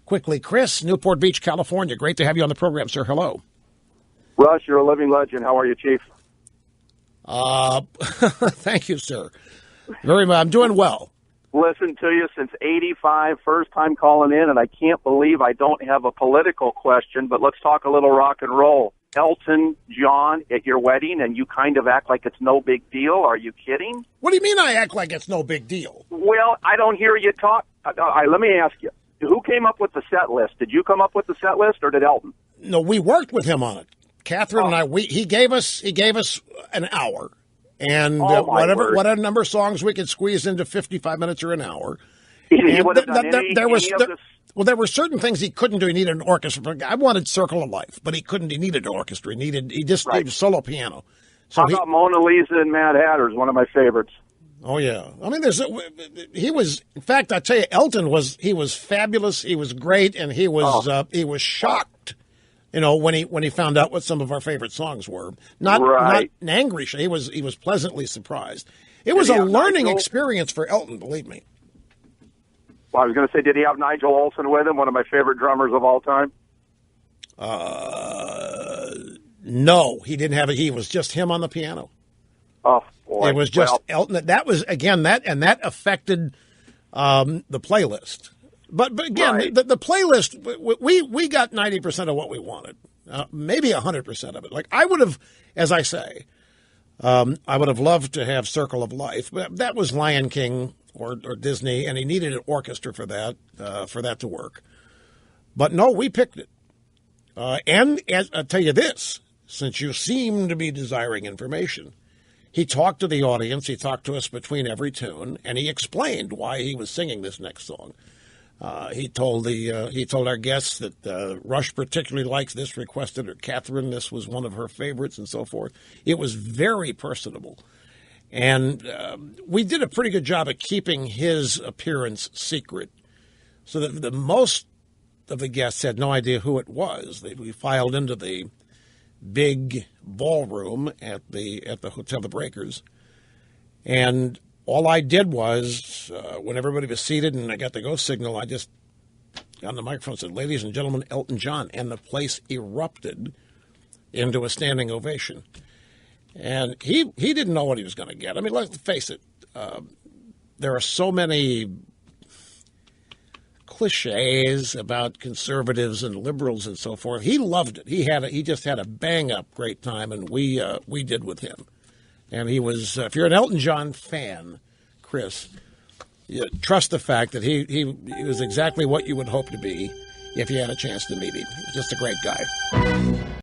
quickly. Chris, Newport Beach, California. Great to have you on the program, sir. Hello. Russ, you're a living legend. How are you, Chief? Thank you, sir. Very much. I'm doing well. Listened to you since '85, first time calling in, and I can't believe I don't have a political question, but let's talk a little rock and roll. Elton John at your wedding, and you kind of act like it's no big deal. Are you kidding? What do you mean I act like it's no big deal? Well, I don't hear you talk. Let me ask you, who came up with the set list? Did you come up with the set list, or did Elton? No, we worked with him on it. Catherine and I, he gave us an hour. And whatever number of songs we could squeeze into 55 minutes or an hour. There were certain things he couldn't do. He needed an orchestra. I wanted Circle of Life, but he couldn't. He needed an orchestra. He just needed solo piano. So how about Mona Lisa and Mad Hatter is one of my favorites. Oh yeah, I mean, he was. In fact, I tell you, Elton was fabulous. He was great, and he was shocked. You know, when he found out what some of our favorite songs were, not an angry. He was pleasantly surprised. It was a learning experience for Elton, believe me. Well, I was going to say, did he have Nigel Olsson with him, one of my favorite drummers of all time? No, he didn't have it. He was just him on the piano. Oh boy, it was just Elton. That was again that affected the playlist. But again, the playlist, we got 90% of what we wanted, maybe 100% of it. Like I would have, as I say, I would have loved to have Circle of Life, but that was Lion King or Disney, and he needed an orchestra for that to work. But no, we picked it. And I'll tell you this, since you seem to be desiring information, he talked to the audience, he talked to us between every tune, and he explained why he was singing this next song. He told our guests that Rush particularly likes this, requested it. Catherine, this was one of her favorites, and so forth. It was very personable, and we did a pretty good job of keeping his appearance secret, so that the most of the guests had no idea who it was. We filed into the big ballroom at the Hotel The Breakers, and all I did was, when everybody was seated and I got the go signal, I just got on the microphone and said, "Ladies and gentlemen, Elton John," and the place erupted into a standing ovation. And he didn't know what he was going to get. I mean, let's face it, there are so many cliches about conservatives and liberals and so forth. He loved it. He just had a bang-up great time, and we did with him. And he was, if you're an Elton John fan, Chris, trust the fact that he was exactly what you would hope to be if you had a chance to meet him. Just a great guy.